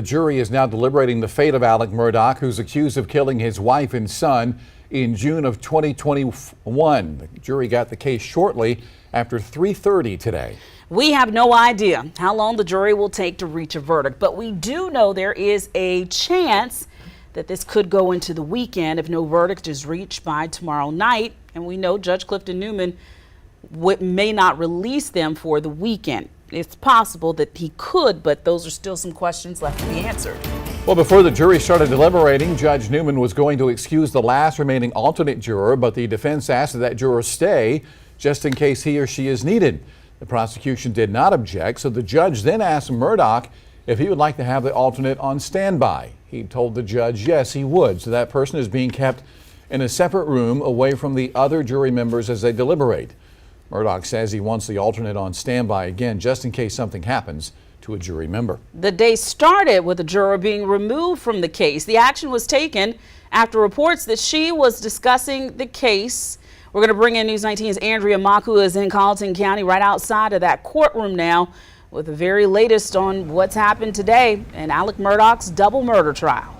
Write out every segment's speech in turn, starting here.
The jury is now deliberating the fate of Alex Murdaugh, who's accused of killing his wife and son in June of 2021. The jury got the case shortly after 3:30 today. We have no idea how long the jury will take to reach a verdict, but we do know there is a chance that this could go into the weekend if no verdict is reached by tomorrow night. And we know Judge Clifton Newman may not release them for the weekend. It's possible that he could, but those are still some questions left to be answered. Well, before the jury started deliberating, Judge Newman was going to excuse the last remaining alternate juror, but the defense asked that juror stay just in case he or she is needed. The prosecution did not object, so the judge then asked Murdaugh if he would like to have the alternate on standby. He told the judge yes, he would, so that person is being kept in a separate room away from the other jury members as they deliberate. Murdaugh says he wants the alternate on standby again just in case something happens to a jury member. The day started with a juror being removed from the case. The action was taken after reports that she was discussing the case. We're going to bring in News 19's Andrea Mock, who is in Colleton County right outside of that courtroom now with the very latest on what's happened today in Alex Murdaugh's double murder trial.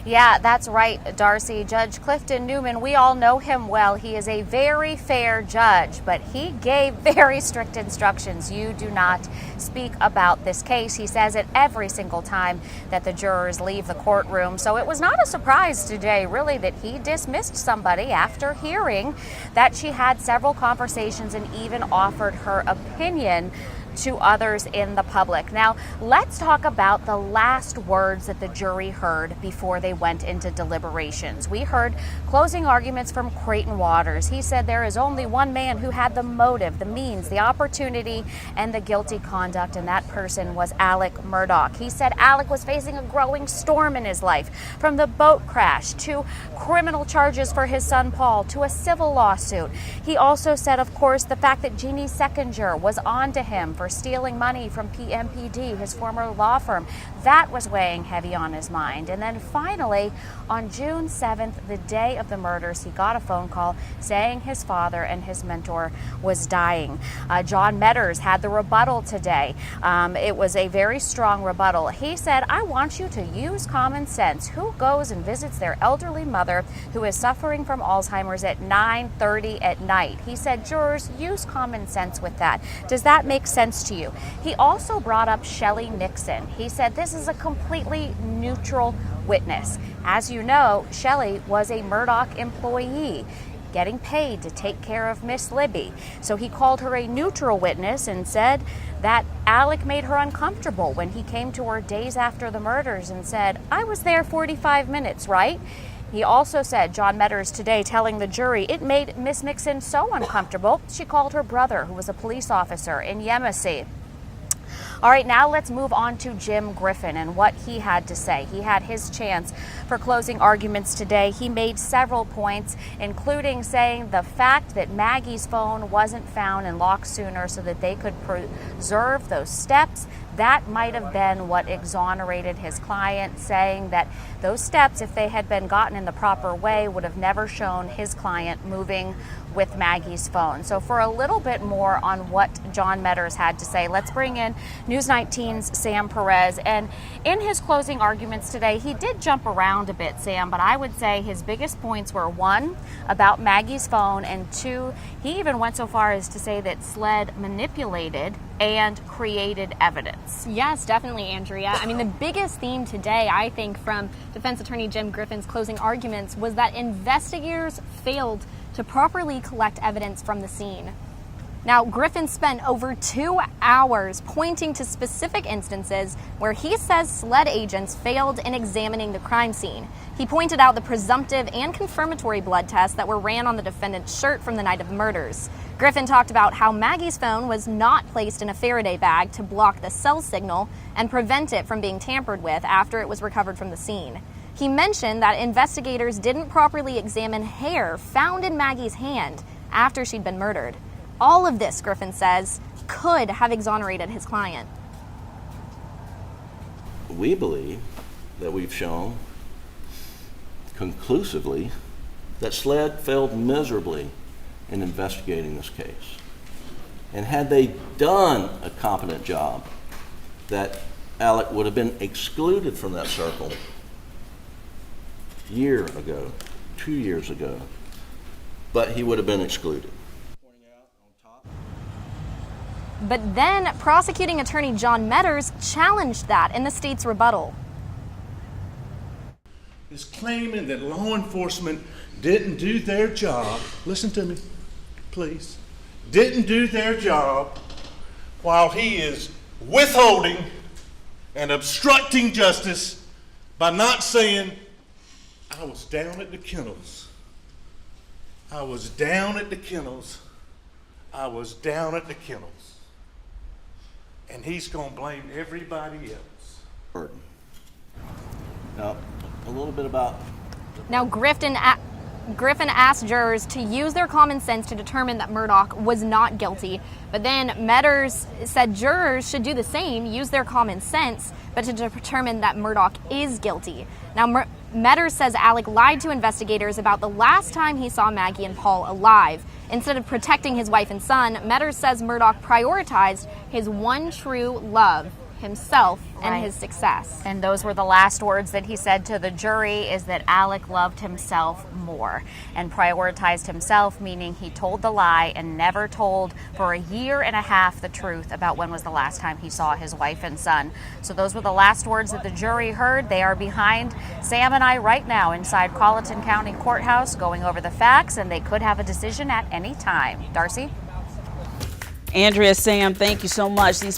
Yeah, that's right, Darcy. Judge Clifton Newman, we all know him well. He is a very fair judge, but he gave very strict instructions. You do not speak about this case. He says it every single time that the jurors leave the courtroom. So it was not a surprise today, really, that he dismissed somebody after hearing that she had several conversations and even offered her opinion to others in the public. Now, let's talk about the last words that the jury heard before they went into deliberations. We heard closing arguments from Creighton Waters. He said there is only one man who had the motive, the means, the opportunity, and the guilty conduct, and that person was Alex Murdaugh. He said Alex was facing a growing storm in his life, from the boat crash to criminal charges for his son Paul to a civil lawsuit. He also said, of course, the fact that Jeannie Seckinger was on to him for stealing money from PMPD, his former law firm. That was weighing heavy on his mind. And then finally, on June 7th, the day of the murders, he got a phone call saying his father and his mentor was dying. John Meadors had the rebuttal today. It was a very strong rebuttal. He said, I want you to use common sense. Who goes and visits their elderly mother who is suffering from Alzheimer's at 9:30 at night? He said, jurors, use common sense with that. Does that make sense to you? He also brought up Shelley Nixon. He said this is a completely neutral witness. As you know, Shelley was a Murdaugh employee getting paid to take care of Miss Libby. So he called her a neutral witness and said that Alex made her uncomfortable when he came to her days after the murders and said, I was there 45 minutes, right? He also said, John Meadors today telling the jury, it made Miss Nixon so uncomfortable, she called her brother, who was a police officer in Yemassee. All right, now let's move on to Jim Griffin and what he had to say. He had his chance for closing arguments today. He made several points, including saying the fact that Maggie's phone wasn't found and locked sooner so that they could preserve those steps, that might have been what exonerated his client, saying that those steps, if they had been gotten in the proper way, would have never shown his client moving with Maggie's phone. So for a little bit more on what John Meadors had to say, let's bring in News 19's Sam Perez. And in his closing arguments today, he did jump around a bit, Sam, but I would say his biggest points were, one, about Maggie's phone, and two, he even went so far as to say that SLED manipulated and created evidence. Yes, definitely, Andrea. I mean, the biggest theme today, I think, from defense attorney Jim Griffin's closing arguments was that investigators failed to properly collect evidence from the scene. Now, Griffin spent over 2 hours pointing to specific instances where he says SLED agents failed in examining the crime scene. He pointed out the presumptive and confirmatory blood tests that were ran on the defendant's shirt from the night of the murders. Griffin talked about how Maggie's phone was not placed in a Faraday bag to block the cell signal and prevent it from being tampered with after it was recovered from the scene. He mentioned that investigators didn't properly examine hair found in Maggie's hand after she'd been murdered. All of this, Griffin says, could have exonerated his client. We believe that we've shown conclusively that SLED failed miserably in investigating this case. And had they done a competent job, that Alec would have been excluded from that circle a year ago, 2 years ago, but he would have been excluded. But then prosecuting attorney John Meadors challenged that in the state's rebuttal. Is claiming that law enforcement didn't do their job. Listen to me, please. Didn't do their job while he is withholding and obstructing justice by not saying, I was down at the kennels. I was down at the kennels. I was down at the kennels. And he's going to blame everybody else. Now, a little bit about Now, Griffin asked jurors to use their common sense to determine that Murdaugh was not guilty. But then Meadors said jurors should do the same, use their common sense, but to determine that Murdaugh is guilty. Now, Meadors says Alec lied to investigators about the last time he saw Maggie and Paul alive. Instead of protecting his wife and son, Meadors says Murdaugh prioritized his one true love, himself, and his success. And those were the last words that he said to the jury, is that Alec loved himself more and prioritized himself, meaning he told the lie and never told for a year and a half the truth about when was the last time he saw his wife and son. So those were the last words that the jury heard. They are behind Sam and I right now inside Colleton County Courthouse going over the facts, and they could have a decision at any time. Darcy? Andrea, Sam, thank you so much. These